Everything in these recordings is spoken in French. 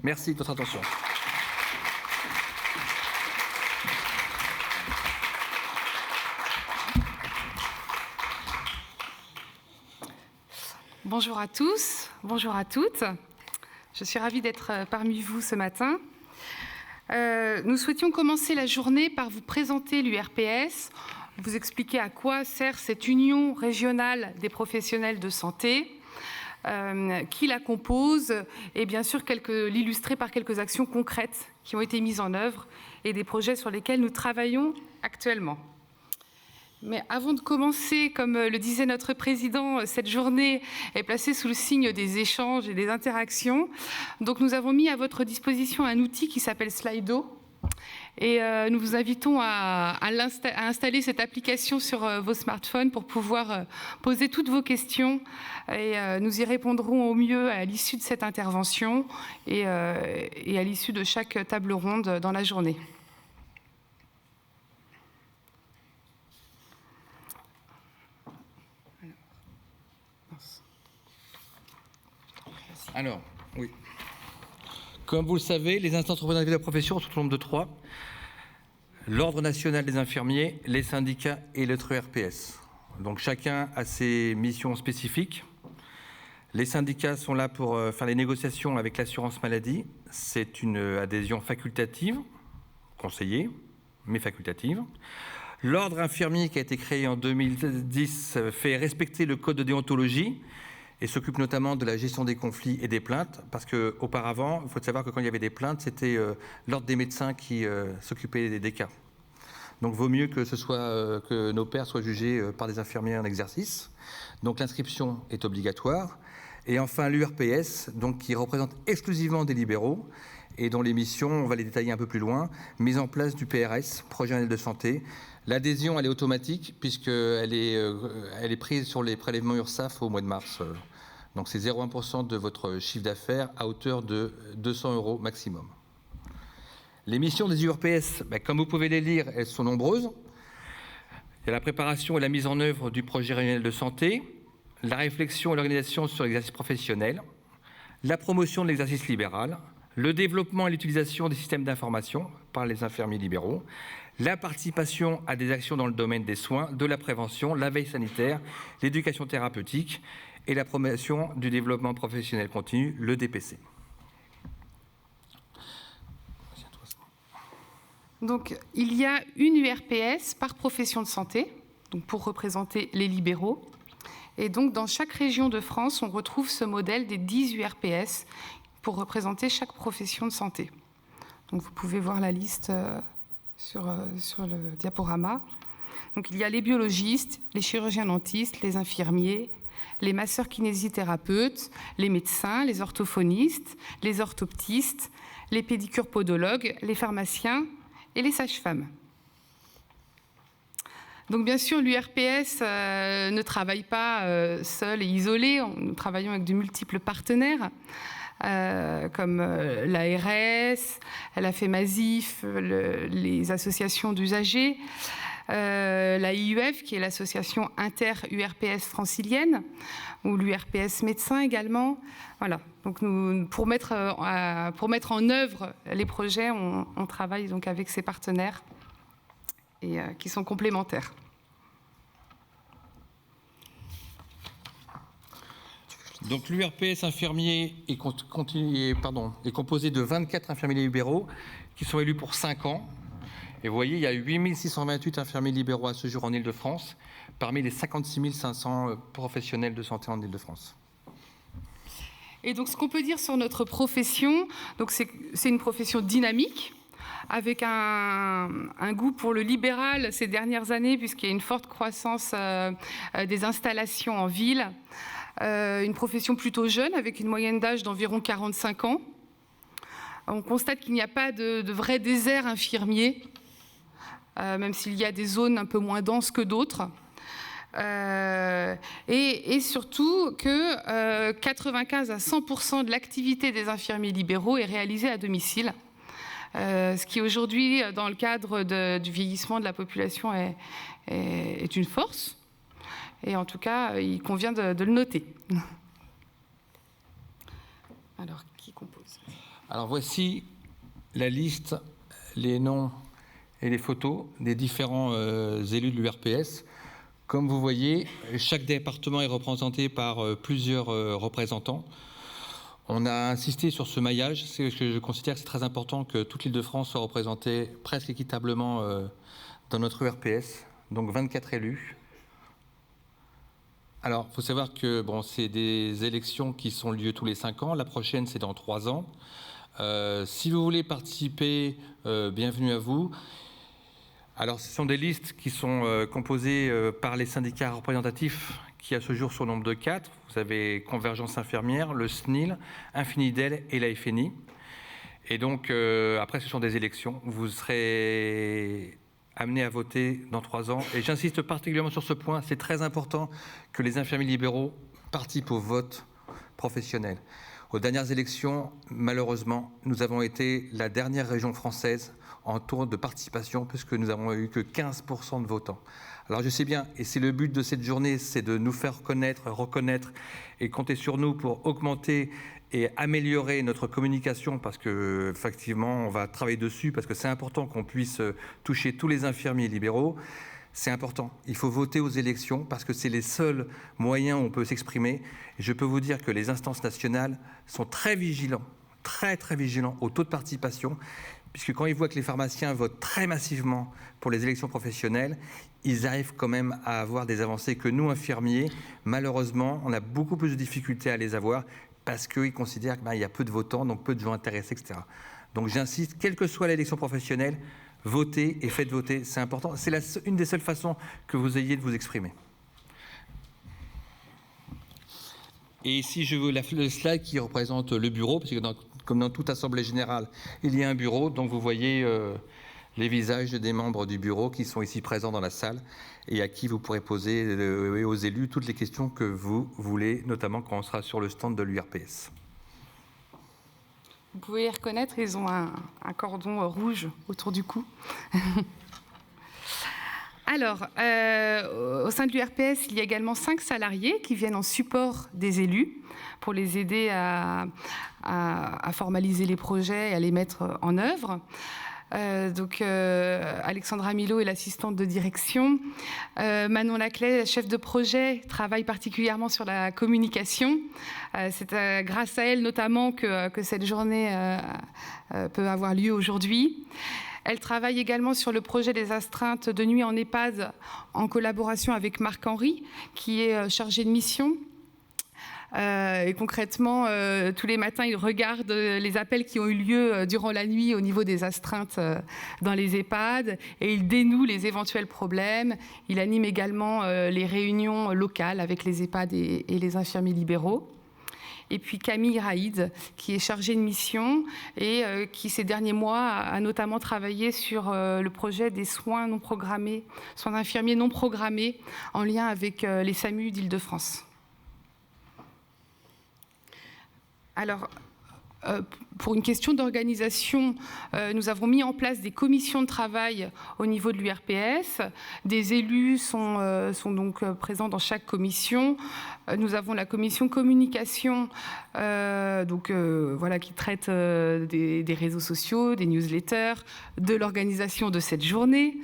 Merci de votre attention. Bonjour à tous, bonjour à toutes. Je suis ravie d'être parmi vous ce matin. Nous souhaitions commencer la journée par vous présenter l'URPS, vous expliquer à quoi sert cette union régionale des professionnels de santé, qui la compose, et bien sûr l'illustrer par quelques actions concrètes qui ont été mises en œuvre et des projets sur lesquels nous travaillons actuellement. Mais avant de commencer, comme le disait notre président, cette journée est placée sous le signe des échanges et des interactions. Donc nous avons mis à votre disposition un outil qui s'appelle Slido. Et nous vous invitons à installer cette application sur vos smartphones pour pouvoir poser toutes vos questions. Et nous y répondrons au mieux à l'issue de cette intervention et à l'issue de chaque table ronde dans la journée. Alors, oui. Comme vous le savez, les instances représentatives de la profession sont au nombre de 3. L'Ordre national des infirmiers, les syndicats et notre URPS. Donc chacun a ses missions spécifiques. Les syndicats sont là pour faire les négociations avec l'assurance maladie. C'est une adhésion facultative, conseillée, mais facultative. L'Ordre infirmier qui a été créé en 2010 fait respecter le code de déontologie et s'occupe notamment de la gestion des conflits et des plaintes, parce qu'auparavant, il faut savoir que quand il y avait des plaintes, c'était l'ordre des médecins qui s'occupait des cas. Donc, vaut mieux que que nos pairs soient jugés par des infirmiers en exercice. Donc, l'inscription est obligatoire. Et enfin, l'URPS, donc qui représente exclusivement des libéraux et dont les missions, on va les détailler un peu plus loin, mise en place du PRS, Projet annuel de santé. L'adhésion, elle est automatique puisqu'elle est prise sur les prélèvements URSSAF au mois de mars. Donc c'est 0,1% de votre chiffre d'affaires à hauteur de 200 € maximum. Les missions des URPS, comme vous pouvez les lire, elles sont nombreuses. Il y a la préparation et la mise en œuvre du projet régional de santé, la réflexion et l'organisation sur l'exercice professionnel, la promotion de l'exercice libéral, le développement et l'utilisation des systèmes d'information par les infirmiers libéraux, la participation à des actions dans le domaine des soins, de la prévention, la veille sanitaire, l'éducation thérapeutique et la promotion du développement professionnel continu, le DPC. Donc, il y a une URPS par profession de santé, donc pour représenter les libéraux. Et donc, dans chaque région de France, on retrouve ce modèle des 10 URPS pour représenter chaque profession de santé. Donc, vous pouvez voir la liste sur le diaporama. Donc, il y a les biologistes, les chirurgiens dentistes, les infirmiers, les masseurs kinésithérapeutes, les médecins, les orthophonistes, les orthoptistes, les pédicures podologues, les pharmaciens et les sages-femmes. Donc bien sûr, l'URPS ne travaille pas seul et isolé. Nous travaillons avec de multiples partenaires comme l'ARS, la FEMASIF, les associations d'usagers, la IUF, qui est l'association inter-URPS francilienne, ou l'URPS médecin également. Voilà. Donc pour mettre en œuvre les projets, on travaille donc avec ces partenaires et qui sont complémentaires. Donc l'URPS infirmier est composé de 24 infirmiers libéraux qui sont élus pour 5 ans. Et vous voyez, il y a 8 628 infirmiers libéraux à ce jour en Île-de-France, parmi les 56 500 professionnels de santé en Île-de-France. Et donc ce qu'on peut dire sur notre profession, donc c'est une profession dynamique, avec un goût pour le libéral ces dernières années, puisqu'il y a une forte croissance des installations en ville. Une profession plutôt jeune, avec une moyenne d'âge d'environ 45 ans. On constate qu'il n'y a pas de vrai désert infirmier, même s'il y a des zones un peu moins denses que d'autres. Et surtout que 95 à 100% de l'activité des infirmiers libéraux est réalisée à domicile. Ce qui aujourd'hui, dans le cadre du vieillissement de la population, est une force. Et en tout cas, il convient de le noter. Alors, qui compose ? Alors voici la liste, les noms et les photos des différents élus de l'URPS. Comme vous voyez, chaque département est représenté par plusieurs représentants. On a insisté sur ce maillage, c'est que je considère que c'est très important que toute l'Île-de-France soit représentée presque équitablement dans notre URPS, donc 24 élus. Alors, il faut savoir que c'est des élections qui sont lieu tous les 5 ans. La prochaine, c'est dans 3 ans. Si vous voulez participer, bienvenue à vous. Alors, ce sont des listes qui sont composées par les syndicats représentatifs qui, à ce jour, sont au nombre de 4. Vous avez Convergence Infirmière, le SNIL, Infinidel et la FNI. Et donc, après, ce sont des élections. Vous serez amenés à voter dans 3 ans. Et j'insiste particulièrement sur ce point, c'est très important que les infirmiers libéraux participent au vote professionnel. Aux dernières élections, malheureusement, nous avons été la dernière région française en taux de participation, puisque nous n'avons eu que 15% de votants. Alors je sais bien, et c'est le but de cette journée, c'est de nous faire reconnaître et compter sur nous pour augmenter et améliorer notre communication, parce que effectivement on va travailler dessus, parce que c'est important qu'on puisse toucher tous les infirmiers libéraux. C'est important, il faut voter aux élections parce que c'est les seuls moyens où on peut s'exprimer. Et je peux vous dire que les instances nationales sont très vigilants, très vigilants au taux de participation, puisque quand ils voient que les pharmaciens votent très massivement pour les élections professionnelles, ils arrivent quand même à avoir des avancées que nous, infirmiers, malheureusement, on a beaucoup plus de difficultés à les avoir, parce qu'ils considèrent qu'il y a peu de votants, donc peu de gens intéressés, etc. Donc j'insiste, quelle que soit l'élection professionnelle, votez et faites voter, c'est important. C'est une des seules façons que vous ayez de vous exprimer. Et ici, je veux le slide qui représente le bureau, parce que comme dans toute assemblée générale, il y a un bureau, donc vous voyez les visages des membres du bureau qui sont ici présents dans la salle et à qui vous pourrez poser aux élus toutes les questions que vous voulez, notamment quand on sera sur le stand de l'URPS. Vous pouvez les reconnaître, ils ont un cordon rouge autour du cou. Alors, au sein de l'URPS, il y a également 5 salariés qui viennent en support des élus pour les aider à formaliser les projets et à les mettre en œuvre. Alexandra Milo est l'assistante de direction. Manon Laclais, chef de projet, travaille particulièrement sur la communication. C'est grâce à elle notamment que cette journée peut avoir lieu aujourd'hui. Elle travaille également sur le projet des astreintes de nuit en EHPAD en collaboration avec Marc-Henri, qui est chargé de mission. Et concrètement, tous les matins, il regarde les appels qui ont eu lieu durant la nuit au niveau des astreintes dans les EHPAD et il dénoue les éventuels problèmes. Il anime également les réunions locales avec les EHPAD et les infirmiers libéraux. Et puis Camille Raïd, qui est chargée de mission et qui, ces derniers mois, a notamment travaillé sur le projet des soins non programmés, soins d'infirmiers non programmés, en lien avec les SAMU d'Île-de-France. Alors, pour une question d'organisation, nous avons mis en place des commissions de travail au niveau de l'URPS. Des élus sont donc présents dans chaque commission. Nous avons la commission communication qui traite des réseaux sociaux, des newsletters, de l'organisation de cette journée.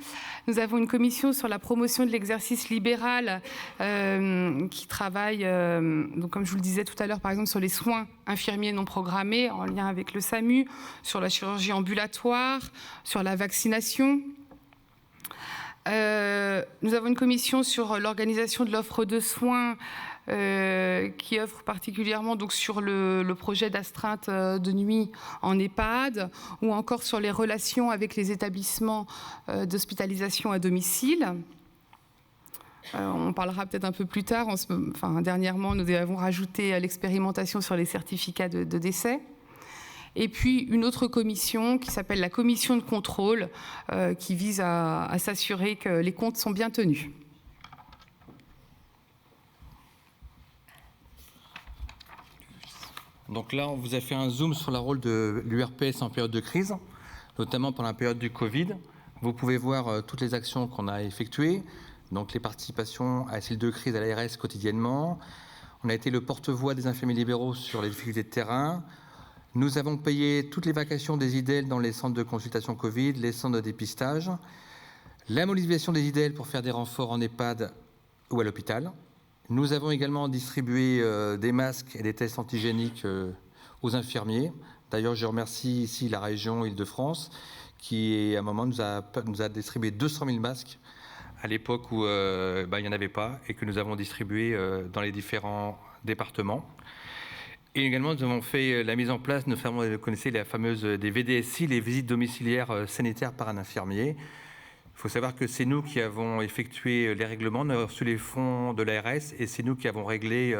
Nous avons une commission sur la promotion de l'exercice libéral qui travaille, donc comme je vous le disais tout à l'heure, par exemple sur les soins infirmiers non programmés en lien avec le SAMU, sur la chirurgie ambulatoire, sur la vaccination. Nous avons une commission sur l'organisation de l'offre de soins qui œuvre particulièrement donc, sur le projet d'astreinte de nuit en EHPAD ou encore sur les relations avec les établissements d'hospitalisation à domicile. On parlera peut-être un peu plus tard. Dernièrement, nous avons rajouté l'expérimentation sur les certificats de décès. Et puis une autre commission qui s'appelle la commission de contrôle qui vise à s'assurer que les comptes sont bien tenus. Donc là, on vous a fait un zoom sur le rôle de l'URPS en période de crise, notamment pendant la période du Covid. Vous pouvez voir toutes les actions qu'on a effectuées, donc les participations à la cellule de crise à l'ARS quotidiennement. On a été le porte-voix des infirmiers libéraux sur les difficultés de terrain, Nous avons payé toutes les vacations des IDEL dans les centres de consultation Covid, les centres de dépistage, la mobilisation des IDEL pour faire des renforts en EHPAD ou à l'hôpital. Nous avons également distribué des masques et des tests antigéniques aux infirmiers. D'ailleurs, je remercie ici la région Île-de-France qui, à un moment, nous a distribué 200 000 masques à l'époque où il n'y en avait pas et que nous avons distribué dans les différents départements. Et également, nous avons fait la mise en place, vous connaissez la fameuse des VDSI, les visites domiciliaires sanitaires par un infirmier. Il faut savoir que c'est nous qui avons effectué les règlements, nous avons reçu les fonds de l'ARS et c'est nous qui avons réglé,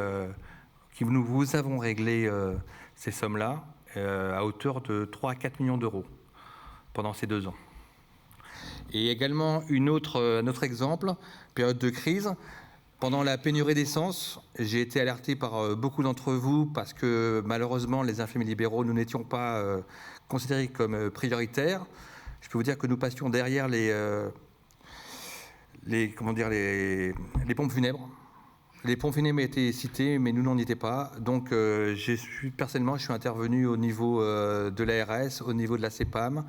vous avons réglé ces sommes-là à hauteur de 3 à 4 millions d'euros pendant ces 2 ans. Et également un autre exemple, période de crise. Pendant la pénurie d'essence, j'ai été alerté par beaucoup d'entre vous parce que malheureusement, les infirmiers libéraux, nous n'étions pas considérés comme prioritaires. Je peux vous dire que nous passions derrière les pompes funèbres. Les pompes funèbres étaient citées, mais nous n'en étions pas. Donc, personnellement, je suis intervenu au niveau de l'ARS, au niveau de la CEPAM,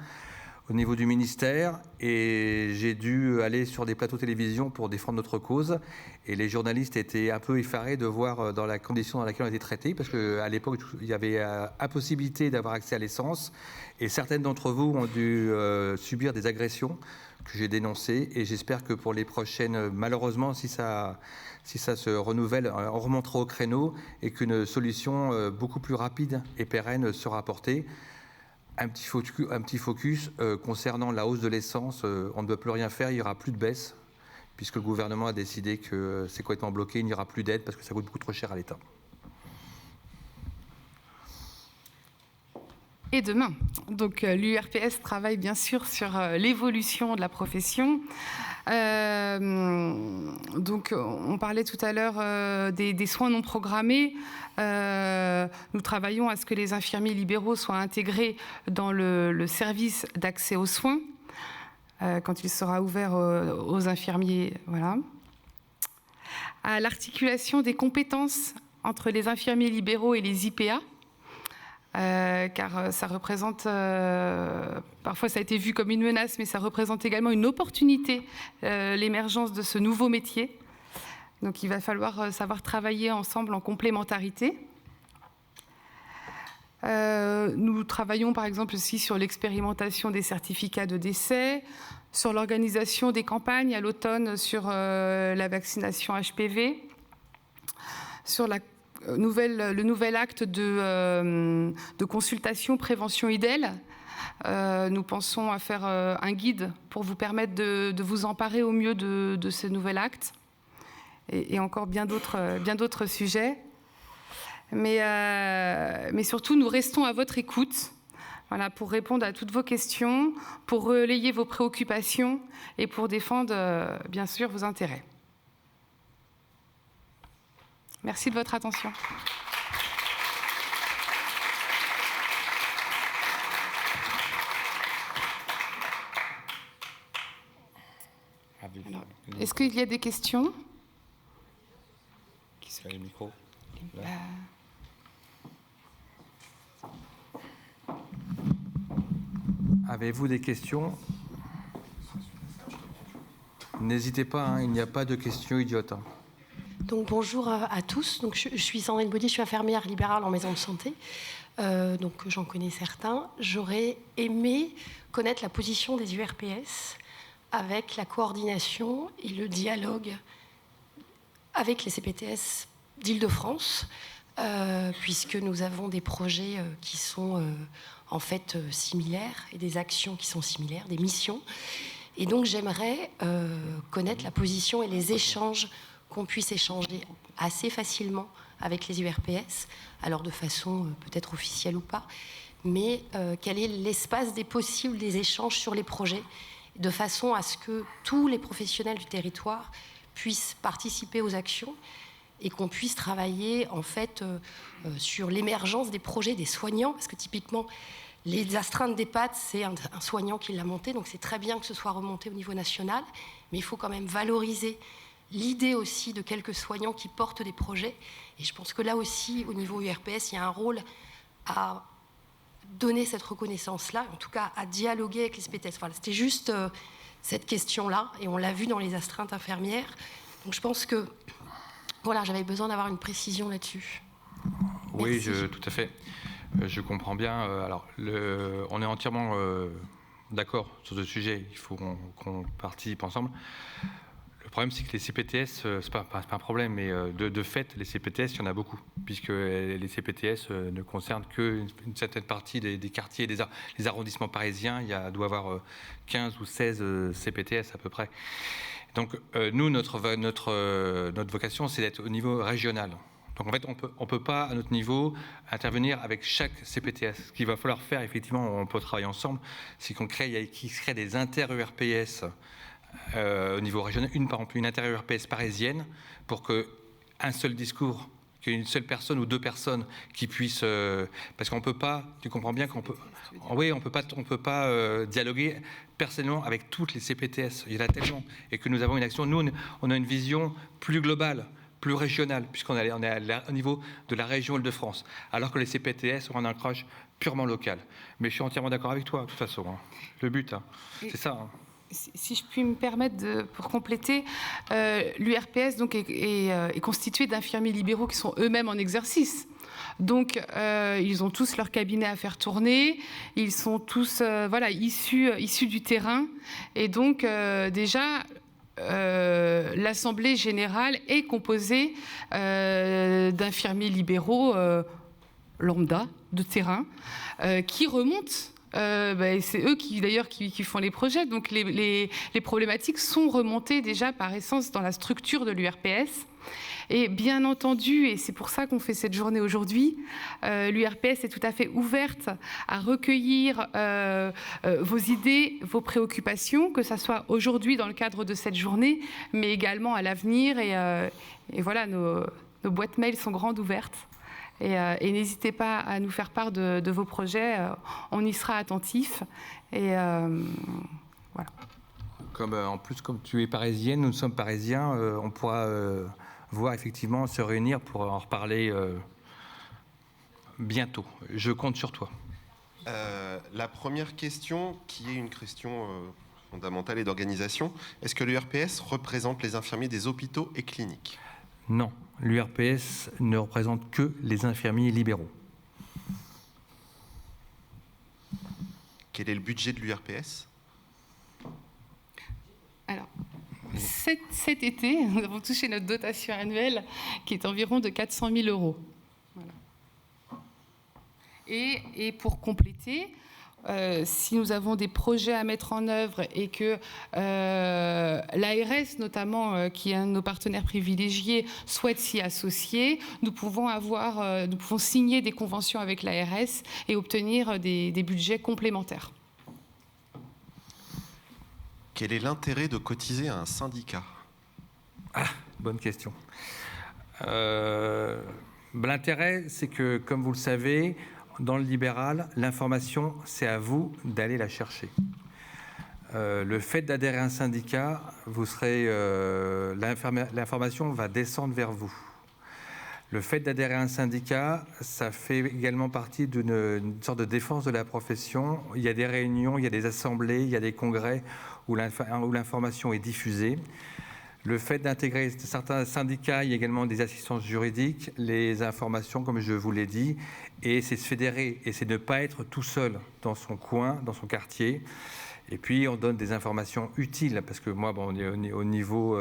au niveau du ministère, et j'ai dû aller sur des plateaux télévision pour défendre notre cause. Et les journalistes étaient un peu effarés de voir dans la condition dans laquelle on était traités, parce qu'à l'époque, il y avait impossibilité d'avoir accès à l'essence, et certaines d'entre vous ont dû subir des agressions que j'ai dénoncées, et j'espère que pour les prochaines, malheureusement, si ça se renouvelle, on remontera au créneau, et qu'une solution beaucoup plus rapide et pérenne sera apportée. Un petit focus concernant la hausse de l'essence, on ne doit plus rien faire, il n'y aura plus de baisse, puisque le gouvernement a décidé que c'est complètement bloqué, il n'y aura plus d'aide parce que ça coûte beaucoup trop cher à l'État. Et demain, donc l'URPS travaille bien sûr sur l'évolution de la profession. Donc on parlait tout à l'heure des soins non programmés. Nous travaillons à ce que les infirmiers libéraux soient intégrés dans le service d'accès aux soins quand il sera ouvert aux infirmiers. Voilà. À l'articulation des compétences entre les infirmiers libéraux et les IPA. Car ça représente, parfois ça a été vu comme une menace, mais ça représente également une opportunité, l'émergence de ce nouveau métier. Donc il va falloir savoir travailler ensemble en complémentarité. Nous travaillons par exemple aussi sur l'expérimentation des certificats de décès, sur l'organisation des campagnes à l'automne sur la vaccination HPV, sur le nouvel acte de consultation prévention IDEL. Nous pensons à faire un guide pour vous permettre de vous emparer au mieux de ce nouvel acte et encore bien d'autres sujets. Mais surtout, nous restons à votre écoute, voilà, pour répondre à toutes vos questions, pour relayer vos préoccupations et pour défendre, bien sûr, vos intérêts. Merci de votre attention. Alors, est-ce qu'il y a des questions? Qui se fait le micro? Avez-vous des questions? N'hésitez pas, hein, il n'y a pas de questions idiotes. Donc bonjour à tous. Donc je suis Sandrine Baudy, je suis infirmière libérale en maison de santé. Donc j'en connais certains. J'aurais aimé connaître la position des URPS avec la coordination et le dialogue avec les CPTS d'Île-de-France, puisque nous avons des projets qui sont en fait similaires et des actions qui sont similaires, des missions. Et donc j'aimerais connaître la position et les échanges qu'on puisse échanger assez facilement avec les URPS, alors de façon peut-être officielle ou pas, mais quel est l'espace des possibles des échanges sur les projets, de façon à ce que tous les professionnels du territoire puissent participer aux actions et qu'on puisse travailler en fait sur l'émergence des projets des soignants, parce que typiquement les astreintes d'EHPAD, c'est un soignant qui l'a monté, donc c'est très bien que ce soit remonté au niveau national, mais il faut quand même valoriser l'idée aussi de quelques soignants qui portent des projets. Et je pense que là aussi, au niveau URPS, il y a un rôle à donner cette reconnaissance-là, en tout cas à dialoguer avec les CPTS. Voilà, c'était juste cette question-là, et on l'a vu dans les astreintes infirmières. Donc je pense que voilà, j'avais besoin d'avoir une précision là-dessus. Oui, tout à fait. Je comprends bien. Alors, on est entièrement d'accord sur ce sujet. Il faut qu'on participe ensemble. Le problème, c'est que les CPTS, c'est pas un problème, mais de fait, les CPTS, il y en a beaucoup, puisque les CPTS ne concernent qu'une certaine partie des quartiers, des arrondissements parisiens. Il doit y avoir 15 ou 16 CPTS à peu près. Donc, nous, notre vocation, c'est d'être au niveau régional. Donc, en fait, on peut pas, à notre niveau, intervenir avec chaque CPTS. Ce qu'il va falloir faire, effectivement, on peut travailler ensemble, c'est qu'on crée des inter-ERPS au niveau régional, par exemple une inter-ERPS parisienne, pour qu'un seul discours, qu'une seule personne ou deux personnes qui puissent... parce qu'on ne peut pas, tu comprends bien qu'on peut... Oui, on peut pas dialoguer personnellement avec toutes les CPTS. Il y en a tellement. Et que nous avons une action... Nous, on a une vision plus globale, plus régionale, puisqu'on est au niveau de la région Île-de-France, alors que les CPTS ont un ancrage purement local. Mais je suis entièrement d'accord avec toi, de toute façon. Hein. Le but, c'est ça. Hein. Si je puis me permettre, pour compléter, l'URPS donc, est constitué d'infirmiers libéraux qui sont eux-mêmes en exercice. Donc, ils ont tous leur cabinet à faire tourner, ils sont tous issus du terrain. Et donc, déjà, l'Assemblée générale est composée d'infirmiers libéraux lambda, de terrain, qui remontent. C'est eux qui font les projets. Donc les problématiques sont remontées déjà par essence dans la structure de l'URPS. Et bien entendu, et c'est pour ça qu'on fait cette journée aujourd'hui, l'URPS est tout à fait ouverte à recueillir vos idées, vos préoccupations, que ce soit aujourd'hui dans le cadre de cette journée, mais également à l'avenir. Et voilà, nos boîtes mail sont grandes ouvertes. Et n'hésitez pas à nous faire part de vos projets, on y sera attentif. Et voilà. En plus, comme tu es parisienne, nous sommes parisiens, on pourra voir effectivement se réunir pour en reparler bientôt. Je compte sur toi. La première question, qui est une question fondamentale et d'organisation, est-ce que l'URPS représente les infirmiers des hôpitaux et cliniques ? Non, l'URPS ne représente que les infirmiers libéraux. Quel est le budget de l'URPS ? Alors, cet été, nous avons touché notre dotation annuelle qui est environ de 400 000 €. Voilà. Et pour compléter, si nous avons des projets à mettre en œuvre et que l'ARS, notamment, qui est un de nos partenaires privilégiés, souhaite s'y associer, nous pouvons signer des conventions avec l'ARS et obtenir des budgets complémentaires. Quel est l'intérêt de cotiser à un syndicat ? Bonne question. L'intérêt, c'est que, comme vous le savez, dans le libéral, l'information, c'est à vous d'aller la chercher. Le fait d'adhérer à un syndicat, l'information va descendre vers vous. Le fait d'adhérer à un syndicat, ça fait également partie d'une sorte de défense de la profession. Il y a des réunions, il y a des assemblées, il y a des congrès où l'information est diffusée. Le fait d'intégrer certains syndicats, il y a également des assistances juridiques, les informations, comme je vous l'ai dit, et c'est se fédérer, et c'est ne pas être tout seul dans son coin, dans son quartier. Et puis, on donne des informations utiles, parce que moi, au niveau...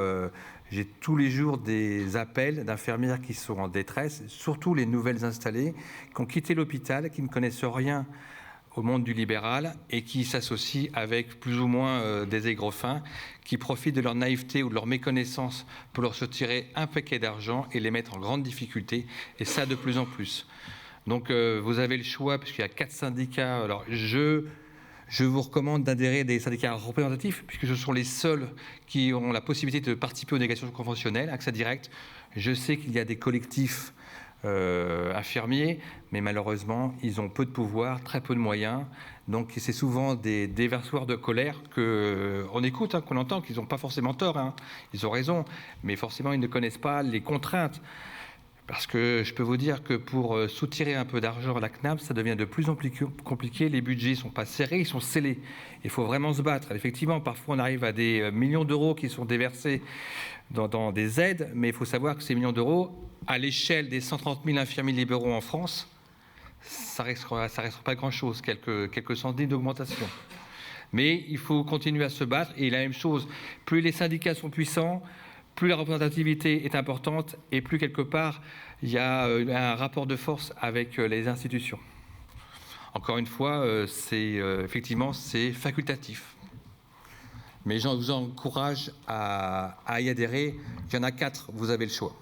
j'ai tous les jours des appels d'infirmières qui sont en détresse, surtout les nouvelles installées, qui ont quitté l'hôpital, qui ne connaissent rien au monde du libéral et qui s'associent avec plus ou moins des aigrefins, qui profitent de leur naïveté ou de leur méconnaissance pour leur retirer un paquet d'argent et les mettre en grande difficulté, et ça de plus en plus. Donc vous avez le choix, puisqu'il y a 4 syndicats. Alors je vous recommande d'adhérer à des syndicats représentatifs, puisque ce sont les seuls qui ont la possibilité de participer aux négociations conventionnelles, accès direct. Je sais qu'il y a des collectifs infirmiers, mais malheureusement, ils ont peu de pouvoir, très peu de moyens. Donc c'est souvent des déversoirs de colère qu'on écoute, qu'on entend, qu'ils n'ont pas forcément tort. Ils ont raison, mais forcément, ils ne connaissent pas les contraintes. Parce que je peux vous dire que pour soutirer un peu d'argent à la CNAM, ça devient de plus en plus compliqué. Les budgets ne sont pas serrés, ils sont scellés. Il faut vraiment se battre. Effectivement, parfois on arrive à des millions d'euros qui sont déversés dans des aides, mais il faut savoir que ces millions d'euros, à l'échelle des 130 000 infirmiers libéraux en France, ça ne restera pas grand-chose, quelques centimes d'augmentation. Mais il faut continuer à se battre. Et la même chose, plus les syndicats sont puissants, plus la représentativité est importante et plus quelque part il y a un rapport de force avec les institutions. Encore une fois, effectivement c'est facultatif. Mais je vous encourage à y adhérer. Il y en a 4, vous avez le choix.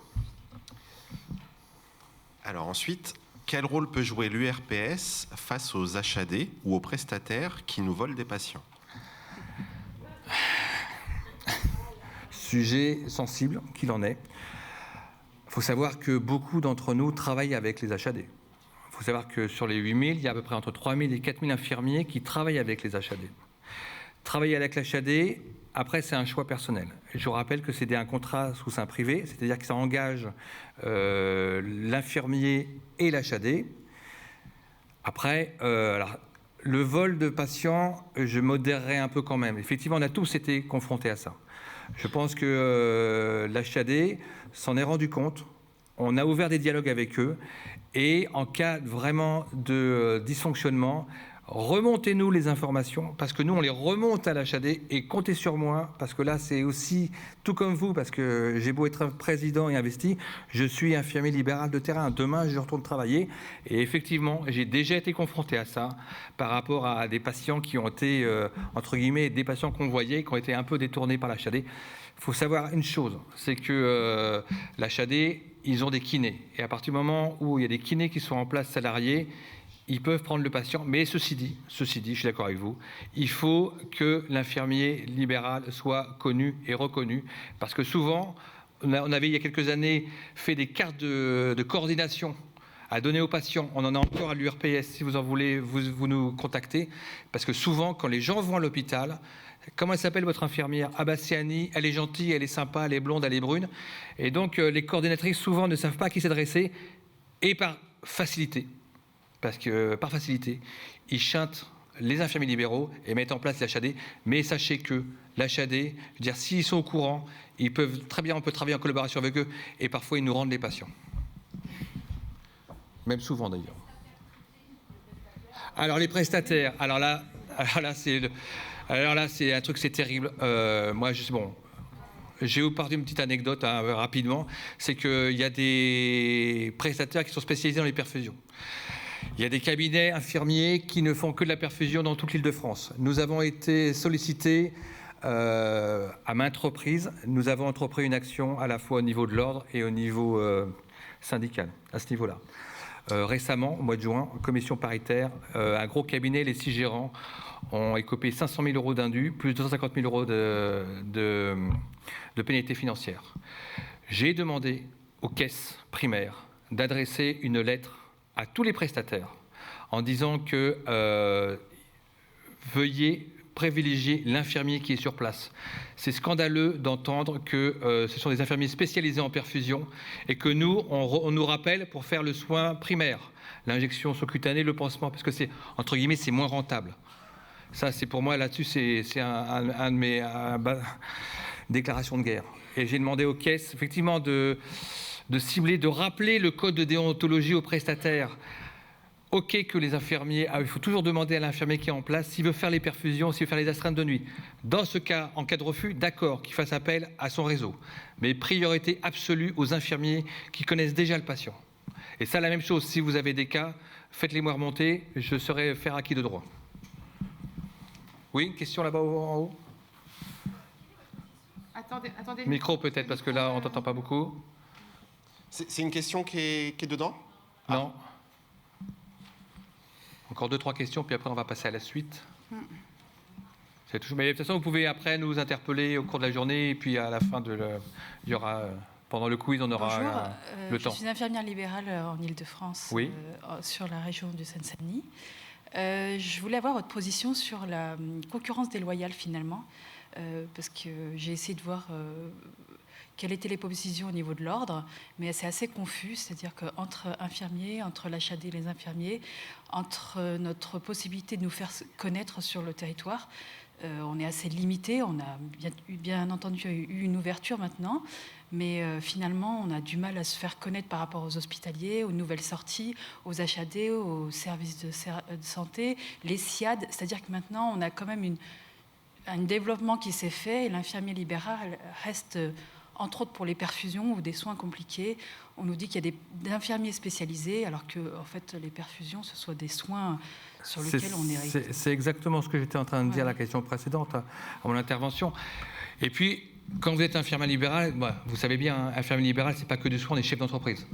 Alors ensuite, quel rôle peut jouer l'URPS face aux HAD ou aux prestataires qui nous volent des patients ? Sujet sensible qu'il en est. Il faut savoir que beaucoup d'entre nous travaillent avec les HAD. Il faut savoir que sur les 8000, il y a à peu près entre 3000 et 4000 infirmiers qui travaillent avec les HAD. Travailler avec l'HAD, après, c'est un choix personnel. Je vous rappelle que c'est un contrat sous sein privé, c'est-à-dire que ça engage l'infirmier et l'HAD. Après, alors, le vol de patients, je modérerai un peu quand même. Effectivement, on a tous été confrontés à ça. Je pense que l'HAD s'en est rendu compte. On a ouvert des dialogues avec eux. Et en cas vraiment de dysfonctionnement, remontez-nous les informations, parce que nous, on les remonte à l'HAD, et comptez sur moi, parce que là, c'est aussi, tout comme vous, parce que j'ai beau être président et investi, je suis infirmier libéral de terrain. Demain, je retourne travailler, et effectivement, j'ai déjà été confronté à ça, par rapport à des patients qui ont été, entre guillemets, des patients convoyés, qui ont été un peu détournés par l'HAD. Il faut savoir une chose, c'est que l'HAD, ils ont des kinés, et à partir du moment où il y a des kinés qui sont en place salariés, ils peuvent prendre le patient, mais ceci dit, je suis d'accord avec vous, il faut que l'infirmier libéral soit connu et reconnu, parce que souvent, on avait il y a quelques années fait des cartes de coordination à donner aux patients. On en a encore à l'URPS, si vous en voulez, vous nous contactez, parce que souvent, quand les gens vont à l'hôpital, comment elle s'appelle votre infirmière ? Ah bah c'est Annie, elle est gentille, elle est sympa, elle est blonde, elle est brune. Et donc les coordinatrices souvent ne savent pas à qui s'adresser, et par facilité. Parce que, par facilité, ils chantent les infirmiers libéraux et mettent en place l'HAD. Mais sachez que l'HAD, je veux dire, s'ils sont au courant, on peut travailler en collaboration avec eux et parfois ils nous rendent les patients. Même souvent d'ailleurs. Alors les prestataires, alors là c'est un truc, c'est terrible. Moi, j'ai vous parler d'une petite anecdote rapidement, c'est qu'il y a des prestataires qui sont spécialisés dans les perfusions. Il y a des cabinets infirmiers qui ne font que de la perfusion dans toute l'Île-de-France. Nous avons été sollicités à maintes reprises. Nous avons entrepris une action à la fois au niveau de l'ordre et au niveau syndical, à ce niveau-là. Récemment, au mois de juin, en commission paritaire, un gros cabinet, les 6 gérants, ont écopé 500 000 euros d'indus, plus 250 000 euros de pénalité financière. J'ai demandé aux caisses primaires d'adresser une lettre à tous les prestataires en disant que veuillez privilégier l'infirmier qui est sur place. C'est scandaleux d'entendre que ce sont des infirmiers spécialisés en perfusion et que nous, on nous rappelle pour faire le soin primaire, l'injection sous-cutanée, le pansement, parce que c'est, entre guillemets, c'est moins rentable. Ça, c'est pour moi, là-dessus, c'est un de mes déclarations de guerre. Et j'ai demandé aux caisses, effectivement, de cibler, de rappeler le code de déontologie aux prestataires. OK que les infirmiers, il faut toujours demander à l'infirmier qui est en place s'il veut faire les perfusions, s'il veut faire les astreintes de nuit. Dans ce cas, en cas de refus, d'accord, qu'il fasse appel à son réseau. Mais priorité absolue aux infirmiers qui connaissent déjà le patient. Et ça, la même chose, si vous avez des cas, faites-les-moi remonter, je serai faire acquis de droit. Oui, une question là-bas en haut ? Attendez. Micro peut-être, parce que là, on ne t'entend pas beaucoup. C'est une question qui est dedans ? Non. Encore 2-3 questions, puis après on va passer à la suite. C'est toujours... Mais de toute façon, vous pouvez après nous interpeller au cours de la journée, et puis à la fin il y aura, pendant le quiz, on aura le temps. Je suis infirmière libérale en Île-de-France, oui. Sur la région de Seine-Saint-Denis. Je voulais avoir votre position sur la concurrence déloyale finalement, parce que j'ai essayé de voir. quelles étaient les positions au niveau de l'ordre, mais c'est assez confus, c'est-à-dire qu'entre infirmiers, entre l'HAD et les infirmiers, entre notre possibilité de nous faire connaître sur le territoire, on est assez limité. On a bien entendu eu une ouverture maintenant, mais finalement, on a du mal à se faire connaître par rapport aux hospitaliers, aux nouvelles sorties, aux HAD, aux services de santé, les SIAD. C'est-à-dire que maintenant, on a quand même un développement qui s'est fait et l'infirmier libéral reste, entre autres pour les perfusions ou des soins compliqués. On nous dit qu'il y a des infirmiers spécialisés, alors que en fait, les perfusions, ce sont des soins sur lesquels on est... C'est exactement ce que j'étais en train de dire à la question précédente, à mon intervention. Et puis, quand vous êtes infirmier libéral, vous savez bien, infirmier libéral, c'est pas que du soin, on est chef d'entreprise.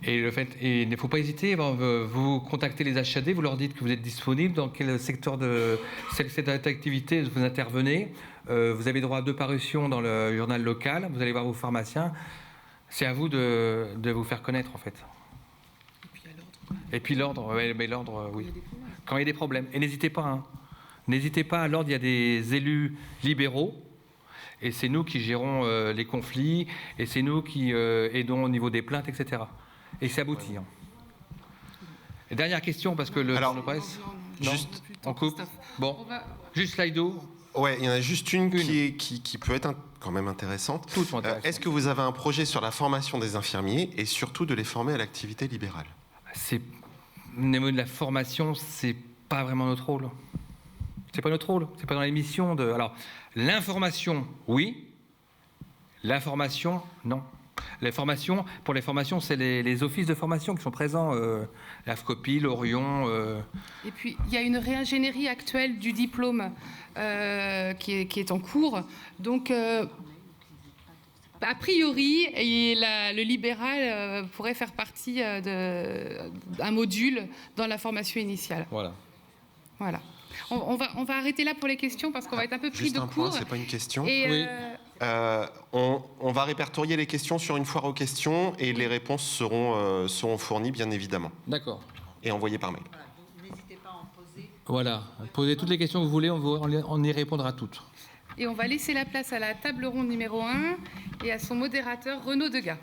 Et il ne faut pas hésiter, vous contactez les HAD, vous leur dites que vous êtes disponible, dans quel secteur d'activité vous intervenez. Vous avez droit à 2 parutions dans le journal local, vous allez voir vos pharmaciens. C'est à vous de vous faire connaître, en fait. Et puis l'ordre, oui. Quand il y a des problèmes. Et n'hésitez pas, n'hésitez pas, à l'ordre, il y a des élus libéraux, et c'est nous qui gérons les conflits, et c'est nous qui aidons au niveau des plaintes, etc. Et c'est abouti. Et dernière question, parce que le temps nous presse. Juste, on coupe. Bon, juste Slido. Ouais, il y en a juste une. Qui peut être quand même intéressante. Toutes sont intéressantes. Est-ce que vous avez un projet sur la formation des infirmiers et surtout de les former à l'activité libérale? Au niveau de la formation, c'est pas vraiment notre rôle. C'est pas notre rôle. C'est pas dans l'émission de. Alors, l'information, oui. L'information, non. Pour les formations, c'est les offices de formation qui sont présents, l'AFCOPI, l'Orion. Et puis, il y a une réingénierie actuelle du diplôme qui est en cours. Donc, a priori, le libéral pourrait faire partie d'un module dans la formation initiale. Voilà. On va arrêter là pour les questions parce qu'on va être un peu pris de court. C'est pas une question. Et, oui. On va répertorier les questions sur une foire aux questions et les réponses seront fournies, bien évidemment. D'accord. Et envoyées par mail. N'hésitez pas à en poser. Voilà. Posez toutes les questions que vous voulez, on y répondra toutes. Et on va laisser la place à la table ronde numéro 1 et à son modérateur Renaud Degas.